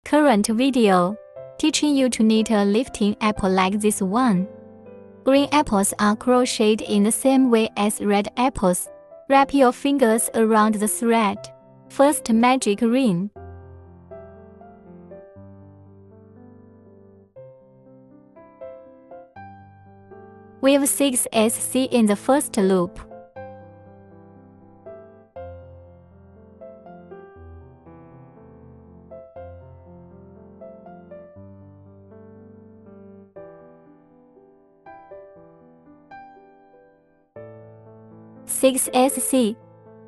Current video teaching you to knit a lifting apple like this one. Green apples are crocheted in the same way as red apples. Wrap your fingers around the thread. First magic ring. Weave 6 SC in the first loop. Six SC.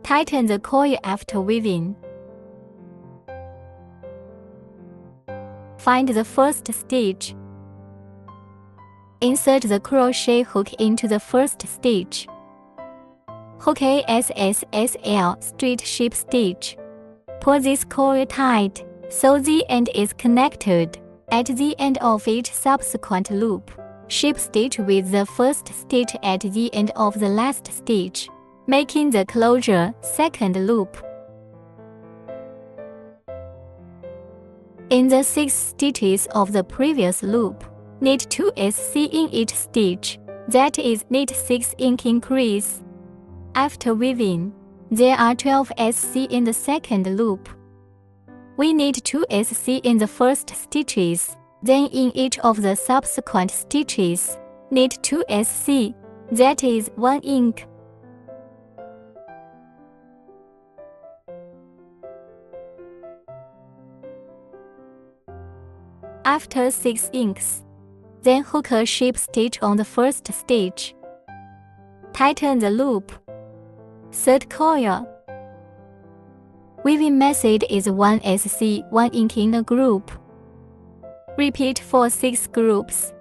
Tighten the coil after weaving. Find the first stitch. Insert the crochet hook into the first stitch. Hook ASSSL straight ship stitch. Pull this coil tight so the end is connected. At the end of each subsequent loop, ship stitch with the first stitch at the end of the last stitch, making the closure second loop. In the 6 stitches of the previous loop, knit 2 SC in each stitch, that is, knit 6 inch increase. After weaving, there are 12 SC in the second loop. We knit 2 SC in the first stitches, then in each of the subsequent stitches, knit 2 SC, that is 1 inch. After 6 inches, then hook a ship stitch on the first stitch. Tighten the loop. Third coil. Weaving method is 1 SC 1 inch in a group. Repeat for 6 groups.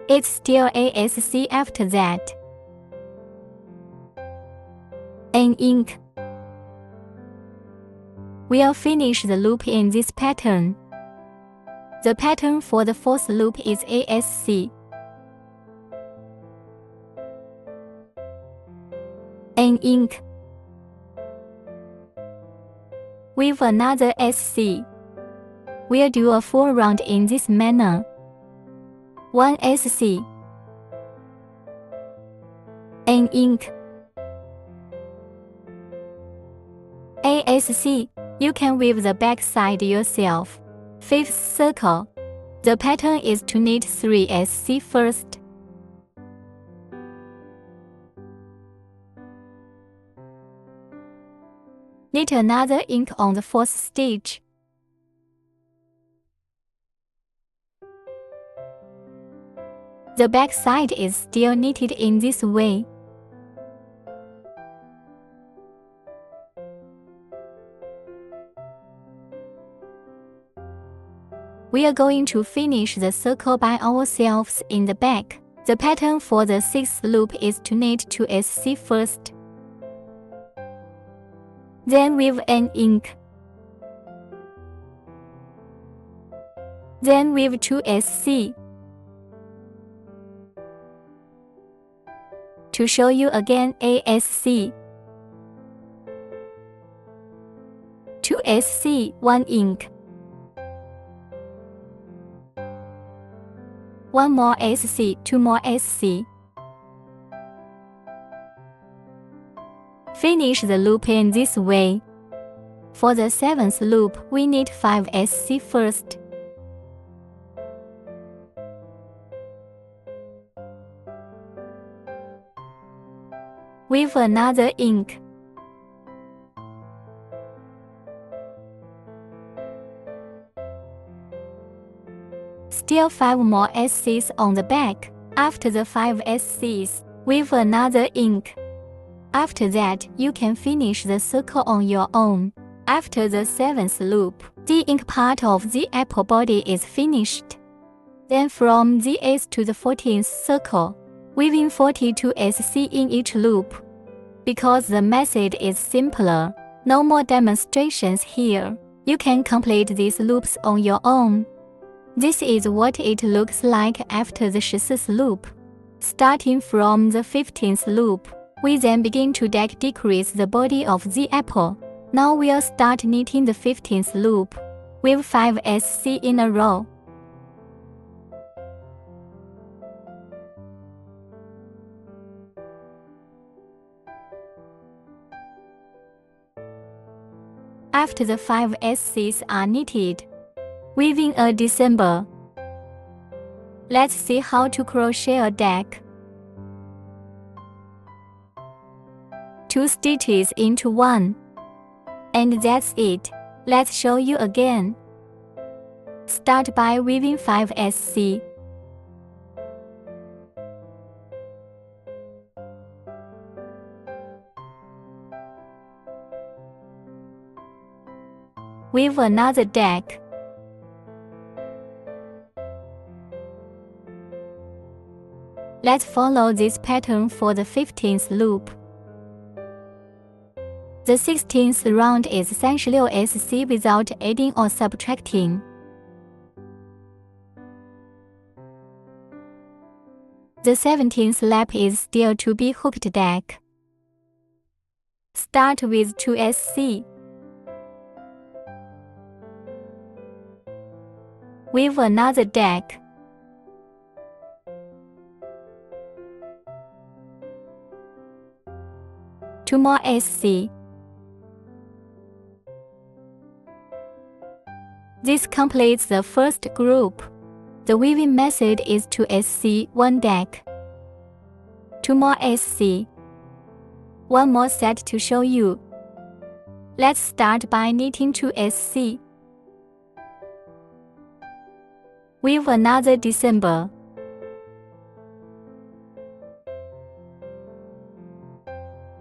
It's still a SC after that. An inch. We'll finish the loop in this pattern. The pattern for the fourth loop is ASC. An inch. Weave another SC. We'll do a full round in this manner. 1 SC. An inch. ASC, you can weave the back side yourself. Fifth circle. The pattern is to knit 3 SC first. Knit another inch on the fourth stitch. The back side is still knitted in this way. We are going to finish the circle by ourselves in the back. The pattern for the 6th loop is to knit 2 SC first. Then weave an inch. Then weave 2 SC. To show you again, ASC. 2 SC 1 inch. 1 more SC, 2 more SC. Finish the loop in this way. For the 7th loop, we knit 5 SC first. Weave another inch. Still 5 more SCs on the back. After the 5 SCs, weave another inch. After that, you can finish the circle on your own. After the 7th loop, the inch part of the apple body is finished. Then from the 8th to the 14th circle, weaving 42 SC in each loop. Because the method is simpler, no more demonstrations here. You can complete these loops on your own. This is what it looks like after the 6th loop. Starting from the 15th loop, We then begin to decrease the body of the apple. Now we'll start knitting the 15th loop with 5 SC in a row. After the 5 SCs are knitted, within a December, let's see how to crochet a deck. 2 stitches into 1. And that's it. Let's show you again. Start by weaving 5 SC. Weave another deck. Let's follow this pattern for the 15th loop. The 16th round is essentially SC without adding or subtracting. The 17th lap is still to be hooked deck. Start with 2 SC. Weave another deck. Two more SC. This completes the first group. The weaving method is 2 SC, 1 deck. 2 more SC. One more set to show you. Let's start by knitting 2 SC. Weave another December.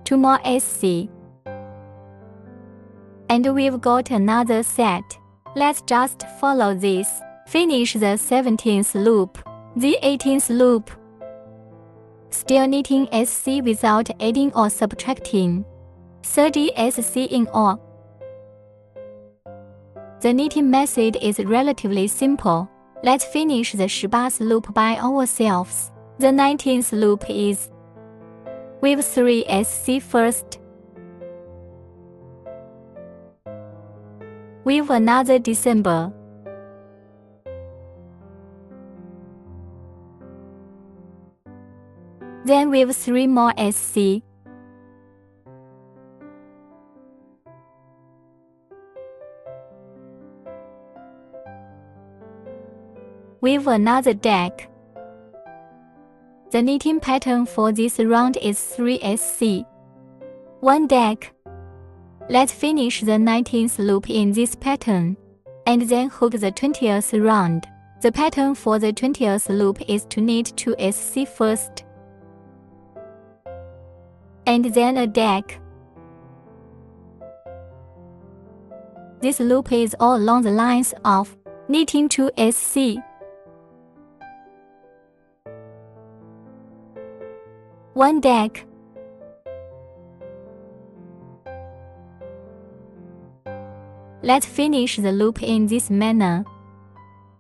Two more SC. And we've got another set. Let's just follow this. Finish the 17th loop. The 18th loop. Still knitting SC without adding or subtracting. 30 SC in all. The knitting method is relatively simple. Let's finish the 18th loop by ourselves. The 19th loop is weave 3 SC first. Weave another December. Then weave 3 more SC. Weave another deck. The knitting pattern for this round is 3 SC. 1 deck. Let's finish the 19th loop in this pattern, and then hook the 20th round. The pattern for the 20th loop is to knit 2 SC first, and then a deck. This loop is all along the lines of knitting 2 SC. 1 deck. Let's finish the loop in this manner.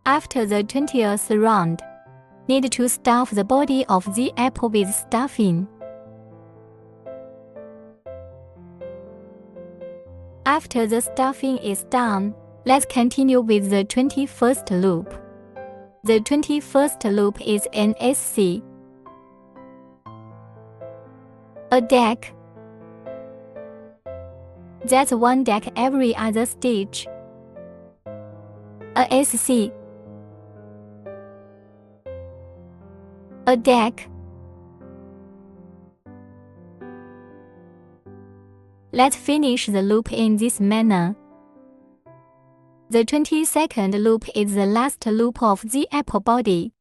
After the 20th round, need to stuff the body of the apple with stuffing. After the stuffing is done, let's continue with the 21st loop. The 21st loop is an SC. A deck. That's 1 deck every other stitch. A SC. A deck. Let's finish the loop in this manner. The 22nd loop is the last loop of the apple body.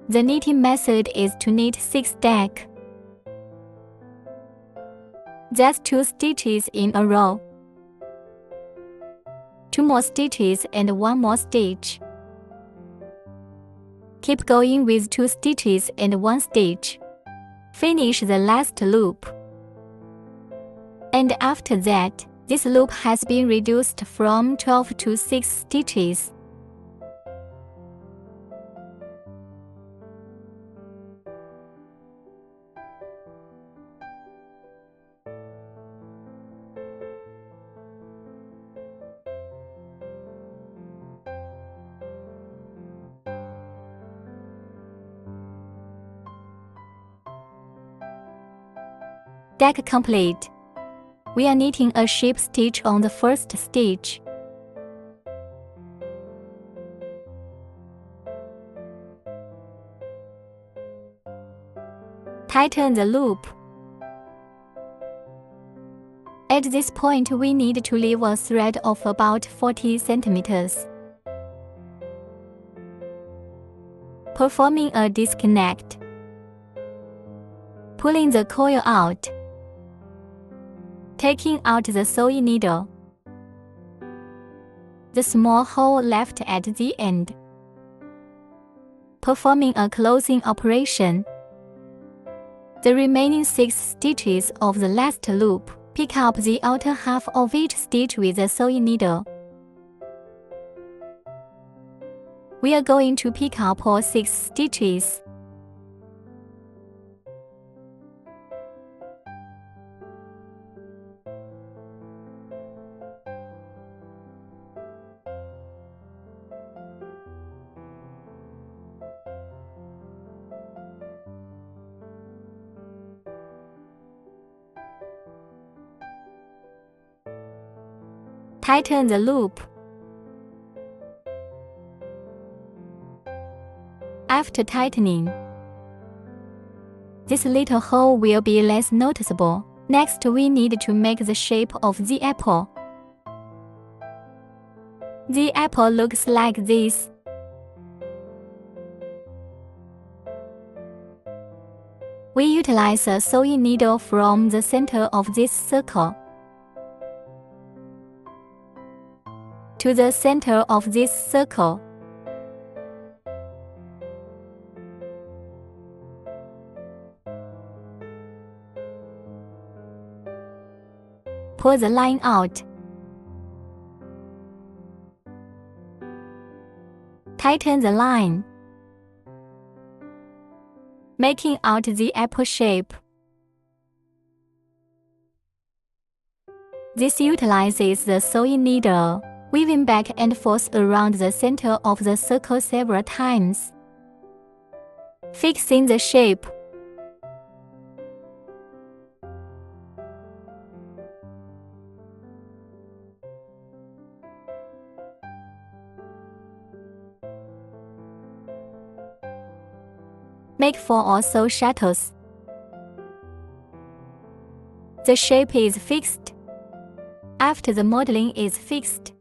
The knitting method is to knit 6 deck. That's 2 stitches in a row. 2 more stitches and 1 more stitch. Keep going with 2 stitches and 1 stitch. Finish the last loop. And after that, this loop has been reduced from 12 to 6 stitches. Deck complete. We are knitting a ship stitch on the first stitch. Tighten the loop. At this point, we need to leave a thread of about 40 centimeters. Performing a disconnect. Pulling the coil out. Taking out the sewing needle. The small hole left at the end. Performing a closing operation. The remaining 6 stitches of the last loop, pick up the outer half of each stitch with a sewing needle. We are going to pick up all 6 stitches. Tighten the loop. After tightening, this little hole will be less noticeable. Next, we need to make the shape of the apple. The apple looks like this. We utilize a sewing needle from the center of this circle to the center of this circle. Pull the line out. Tighten the line, making out the apple shape. This utilizes the sewing needle, weaving back and forth around the center of the circle several times, fixing the shape. Make 4 or so shuttles. The shape is fixed. After the modeling is fixed,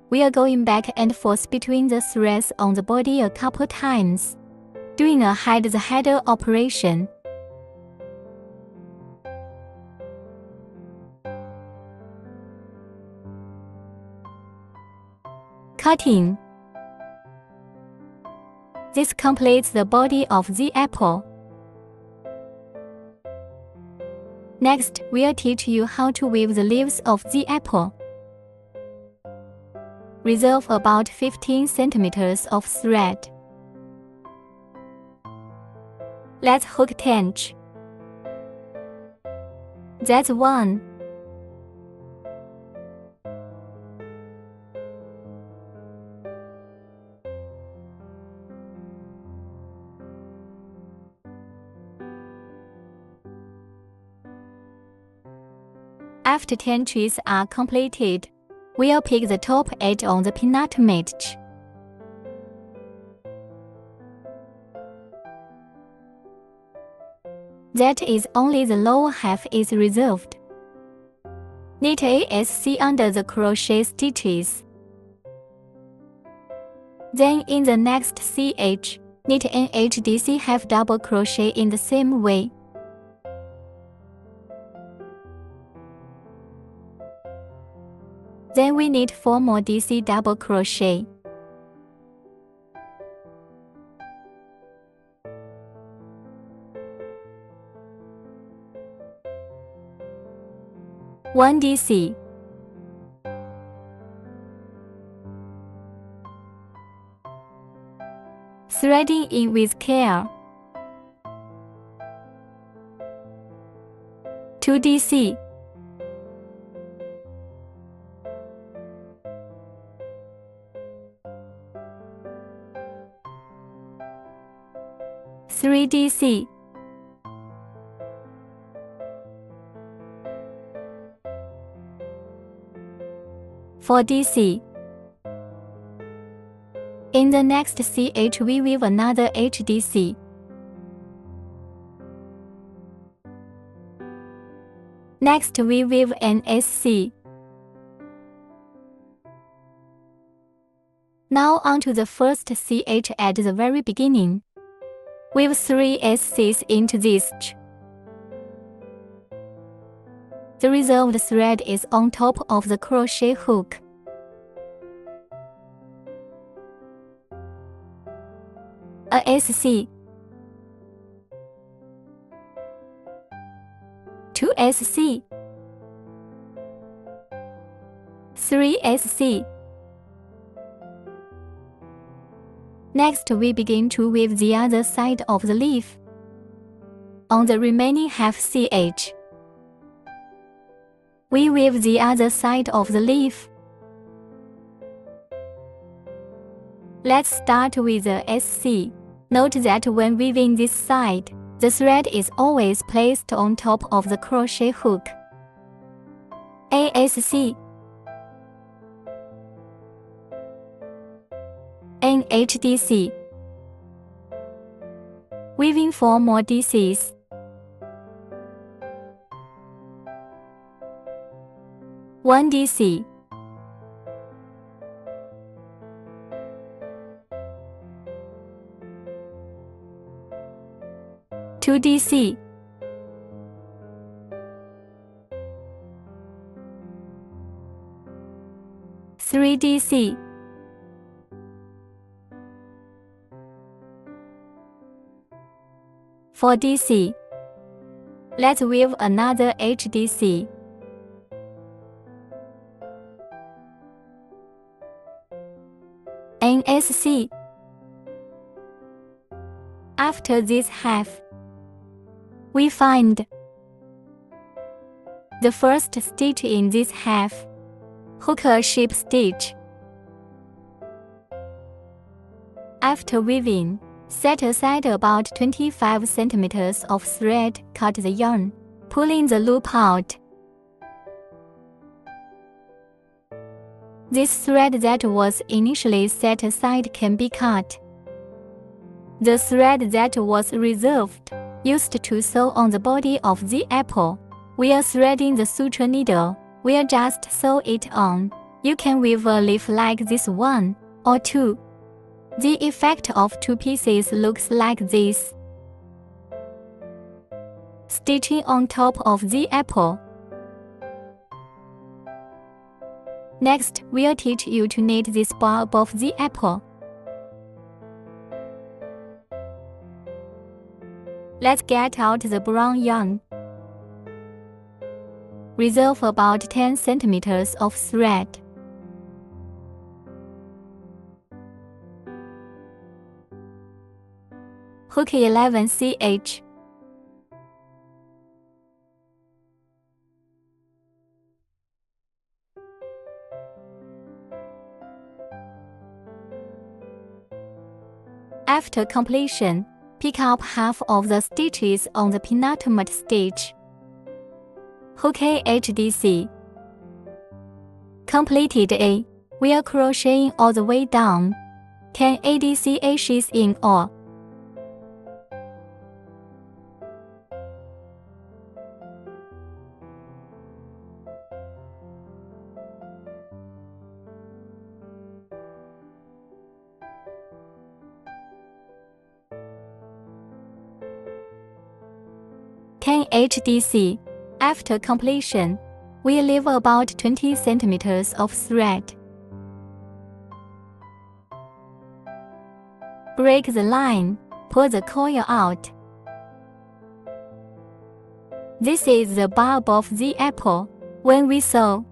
we are going back and forth between the threads on the body a couple times, doing a hide-the-header operation. Cutting. This completes the body of the apple. Next, we'll teach you how to weave the leaves of the apple. Reserve about 15 centimeters of thread. Let's hook attach. That's 1. After tenches are completed, we'll pick the top edge on the peanut match. That is, only the lower half is reserved. Knit ASC under the crochet stitches. Then in the next CH, knit an HDC half double crochet in the same way. Then we knit 4 more DC double crochet. One DC. Threading in with care. 2 DC. 3 DC. For DC. In the next CH we weave another HDC. Next we weave an SC. Now onto the first CH at the very beginning. Weave 3 SCs into this CH. The reserved thread is on top of the crochet hook. A SC, 2 SC, 3 SC. Next we begin to weave the other side of the leaf. On the remaining half CH, we weave the other side of the leaf. Let's start with the SC. Note that when weaving this side, the thread is always placed on top of the crochet hook. ASC, an HDC. Weaving 4 more DCs. One DC, two DC, three DC, four DC. Let's weave another HDC. An SC. After this half, we find the first stitch in this half, hook a ship stitch. After weaving, set aside about 25 centimeters of thread, cut the yarn, pulling the loop out. This thread that was initially set aside can be cut. The thread that was reserved, used to sew on the body of the apple. We are threading the suture needle. We'll just sew it on. You can weave a leaf like this one, or two. The effect of two pieces looks like this. Stitching on top of the apple. Next, we'll teach you to knit this bar above the apple. Let's get out the brown yarn. Reserve about 10 centimeters of thread. Hook 11 CH. After completion, pick up half of the stitches on the penultimate stitch. Hook a HDC. Completed A. We are crocheting all the way down. Can ADC A sheath in or Can HDC. After completion, we leave about 20 centimeters of thread. Break the line, pull the coil out. This is the bar above the apple. When we sew,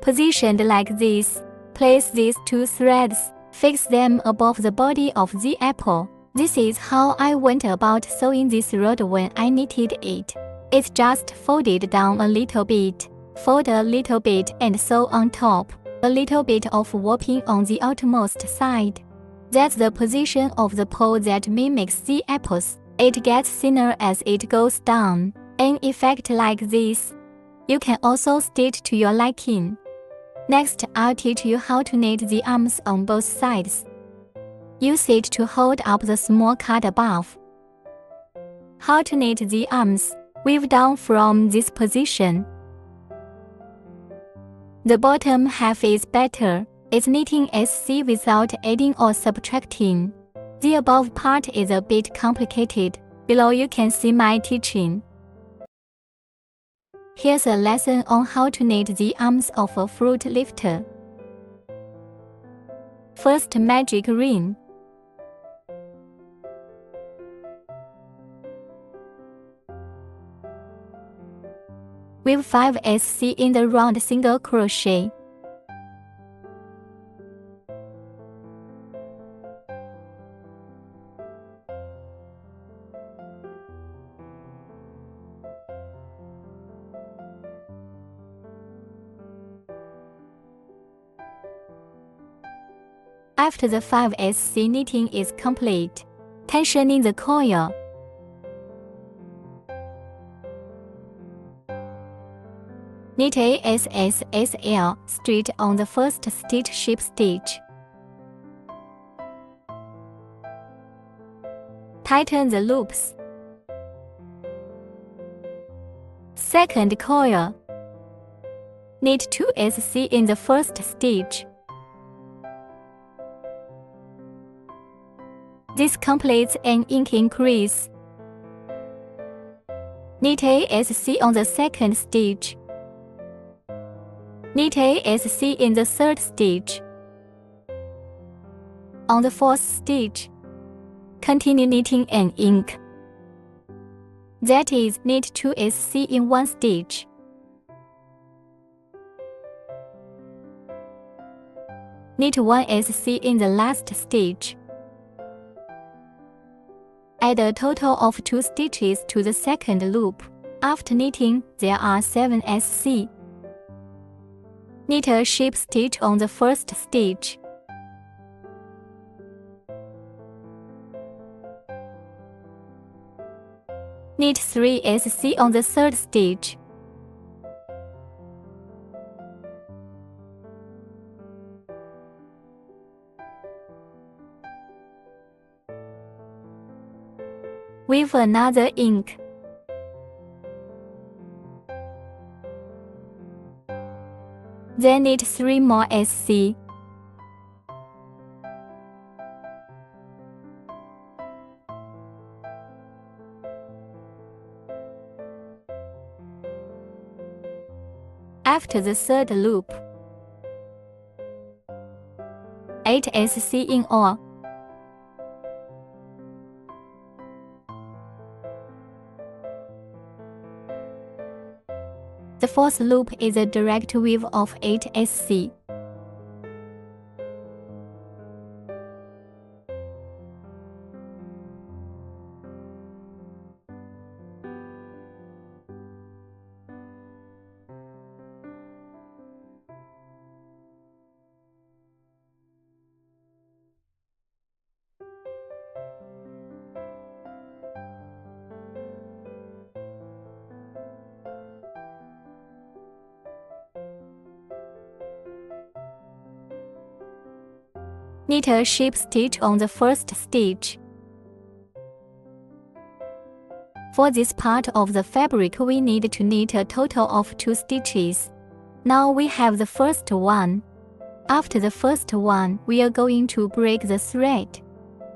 positioned like this, place these two threads, fix them above the body of the apple. This is how I went about sewing this rod when I knitted it. It's just folded down a little bit, fold a little bit and sew on top. A little bit of warping on the outermost side. That's the position of the pole that mimics the apples. It gets thinner as it goes down. An effect like this. You can also stitch to your liking. Next, I'll teach you how to knit the arms on both sides. Use it to hold up the small cut above. How to knit the arms. Weave down from this position. The bottom half is better. It's knitting SC without adding or subtracting. The above part is a bit complicated. Below you can see my teaching. Here's a lesson on how to knit the arms of a fruit lifter. First, magic ring. Weave 5 SC in the round single crochet. After the 5 SC knitting is complete, tensioning the coil. Knit ASSSL straight on the first stitch ship stitch. Tighten the loops. Second coil. Knit 2 SC in the first stitch. This completes an ink increase. Knit ASC on the second stitch. Knit ASC in the third stitch. On the fourth stitch, continue knitting an ink. That is, knit 2 SC in one stitch. Knit 1 SC in the last stitch. Add a total of 2 stitches to the second loop. After knitting, there are 7 SC. Knit a ship stitch on the first stitch. Knit 3 SC on the third stitch. Weave another ink. Then knit 3 more SC. After the third loop, 8 SC in all. The fourth loop is a direct weave of 8 SC. Knit a ship stitch on the first stitch. For this part of the fabric, we need to knit a total of 2 stitches. Now we have the first one. After the first one, we are going to break the thread.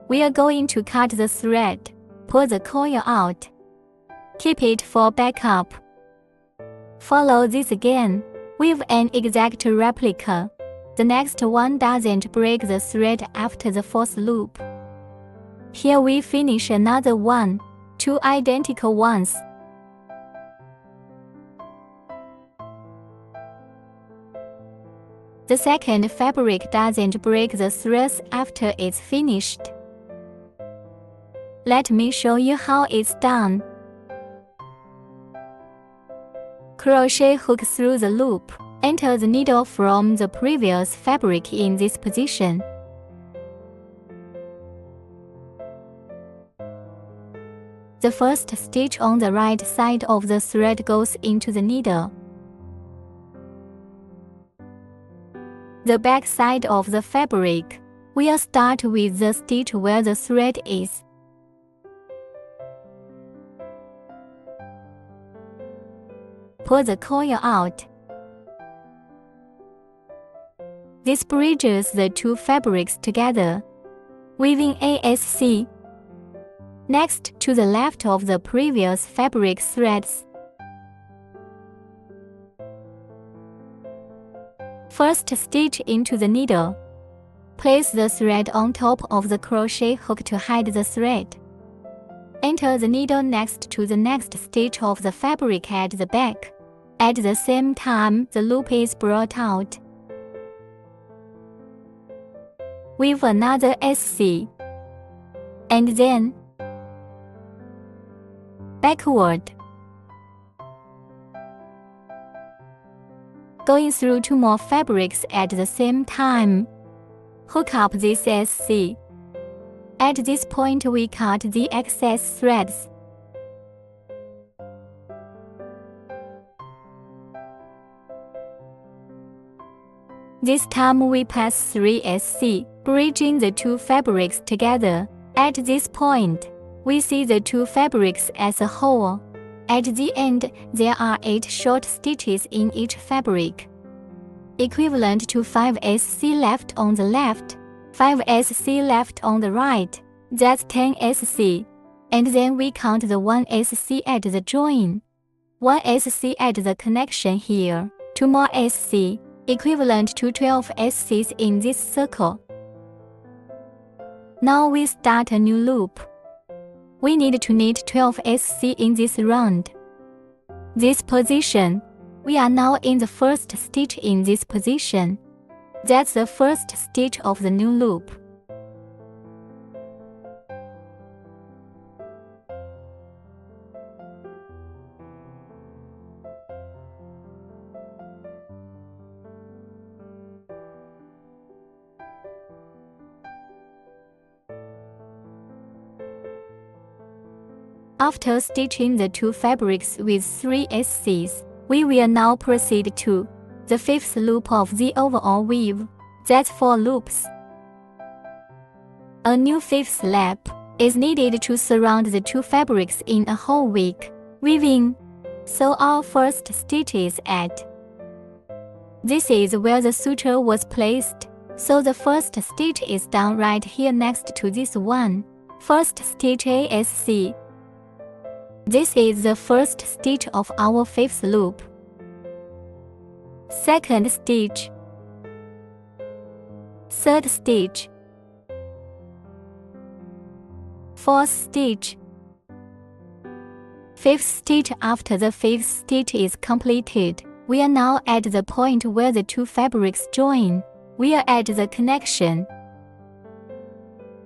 We are going to cut the thread, pull the coil out. Keep it for backup. Follow this again. Weave an exact replica. The next one doesn't break the thread after the fourth loop. Here we finish another one, 2 identical ones. The second fabric doesn't break the threads after it's finished. Let me show you how it's done. Crochet hook through the loop. Enter the needle from the previous fabric in this position. The first stitch on the right side of the thread goes into the needle. the back side of the fabric. We'll start with the stitch where the thread is. Pull the coil out. This bridges the two fabrics together, weaving ASC next to the left of the previous fabric threads. First stitch into the needle. Place the thread on top of the crochet hook to hide the thread. Enter the needle next to the next stitch of the fabric at the back. At the same time, the loop is brought out. Weave another SC, and then backward. Going through two more fabrics at the same time. Hook up this SC. At this point, we cut the excess threads. This time we pass 3 SC, bridging the two fabrics together. At this point, we see the two fabrics as a whole. At the end, there are 8 short stitches in each fabric, equivalent to 5 SC left on the left, 5 SC left on the right. That's 10 SC. And then we count the 1 SC at the join, 1 SC at the connection here, 2 more SC, equivalent to 12 SCs in this circle. Now we start a new loop. We need to knit 12 SC in this round. This position, we are now in the first stitch in this position. That's the first stitch of the new loop. After stitching the two fabrics with 3 SCs, we will now proceed to the 5th loop of the overall weave. That's 4 loops. A new 5th lap is needed to surround the two fabrics in a whole week, weaving. So our first stitch is at. This is where the suture was placed, so the first stitch is done right here next to this one. First stitch ASC. This is the first stitch of our 5th loop. Second stitch. Third stitch. Fourth stitch. 5th stitch. After the 5th stitch is completed, we are now at the point where the two fabrics join. We are at the connection.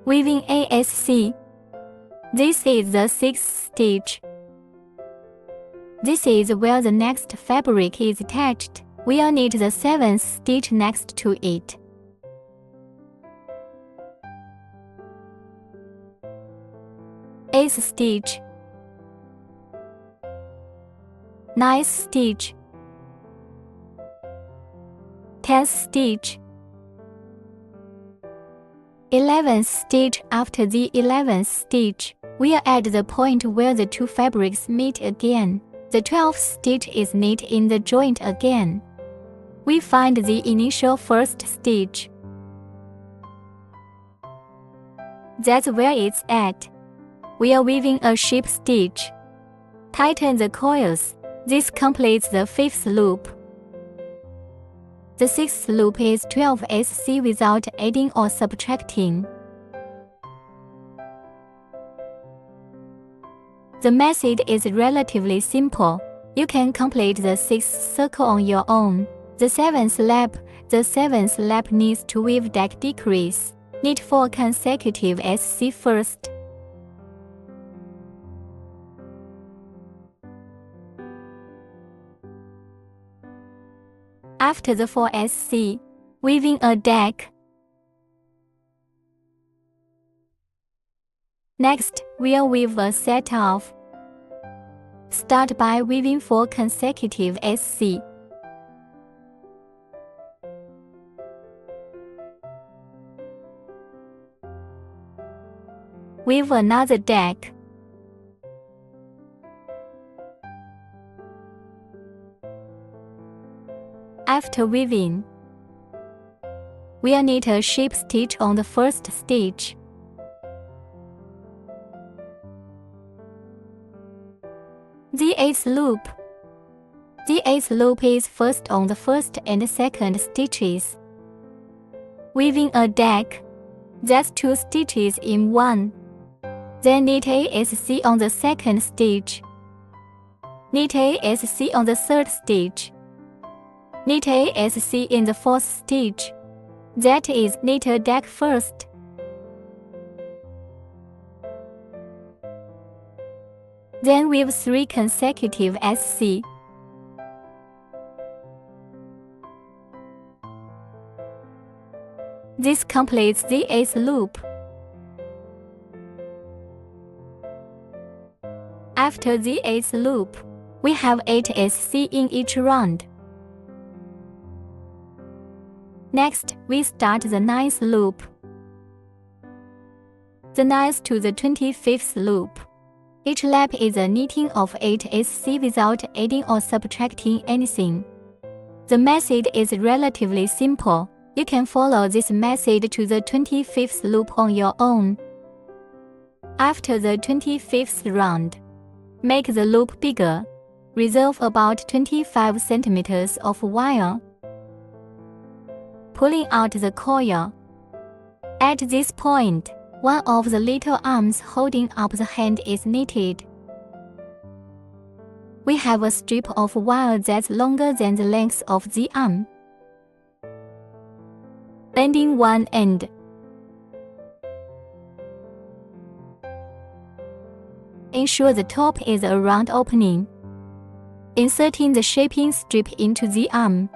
Weaving ASC. This is the 6th stitch. This is where the next fabric is attached. We'll knit the 7th stitch next to it. Eighth stitch. 9th stitch. 10th stitch. 11th stitch. After the 11th stitch, we are at the point where the two fabrics meet again. The 12th stitch is knit in the joint again. We find the initial first stitch. That's where it's at. We are weaving a ship stitch. Tighten the coils. This completes the 5th loop. The 6th loop is 12 SC without adding or subtracting. The method is relatively simple. You can complete the 6th circle on your own. The 7th lap needs to weave deck decrease. Knit 4 consecutive SC first. After the 4 SC, weaving a deck. Next, we'll weave a set off. Start by weaving 4 consecutive SC. Weave another deck. After weaving, we'll knit a ship stitch on the first stitch. The 8th loop. The 8th loop is first on the first and second stitches. Weaving a deck, that's 2 stitches in one. Then knit ASC on the second stitch. Knit ASC on the third stitch. Knit ASC in the fourth stitch. That is, knit a deck first. Then weave 3 consecutive SC. This completes the 8th loop. After the 8th loop, we have 8 SC in each round. Next, we start the 9th loop. The 9th to the 25th loop. Each lap is a knitting of 8 SC without adding or subtracting anything. The method is relatively simple. You can follow this method to the 25th loop on your own. After the 25th round, make the loop bigger. Reserve about 25 centimeters of wire. Pulling out the coil. At this point, one of the little arms holding up the hand is knitted. We have a strip of wire that's longer than the length of the arm. Bending one end. Ensure the top is a round opening. Inserting the shaping strip into the arm.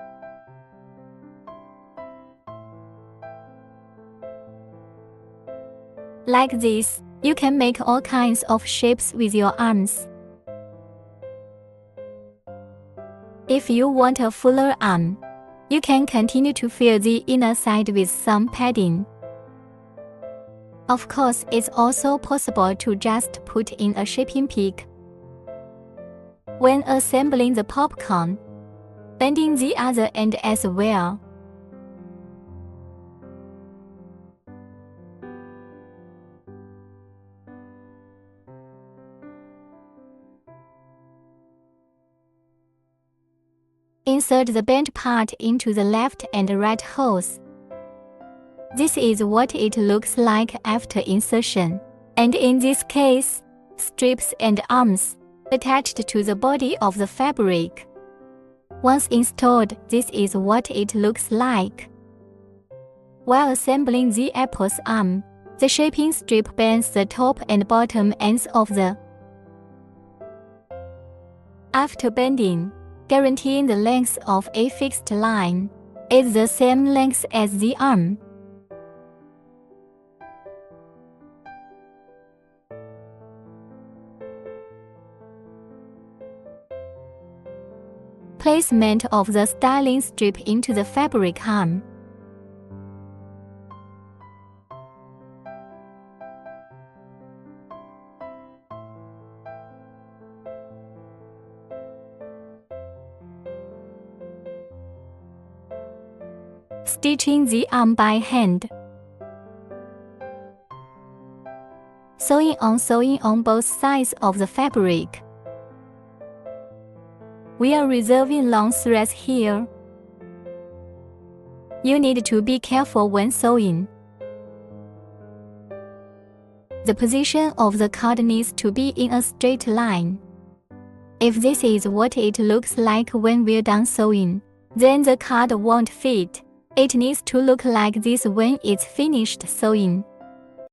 Like this, you can make all kinds of shapes with your arms. If you want a fuller arm, you can continue to fill the inner side with some padding. Of course, it's also possible to just put in a shaping peak. When assembling the popcorn, bending the other end as well. Insert the bent part into the left and right holes. This is what it looks like after insertion, and in this case, strips and arms attached to the body of the fabric. Once installed, this is what it looks like. While assembling the apple's arm, the shaping strip bends the top and bottom ends of the. After bending, guaranteeing the length of a fixed line is the same length as the arm. Placement of the styling strip into the fabric arm. Stitching the arm by hand. Sewing on both sides of the fabric. We are reserving long threads here. You need to be careful when sewing. The position of the card needs to be in a straight line. If this is what it looks like when we're done sewing, then the card won't fit. It needs to look like this when it's finished sewing.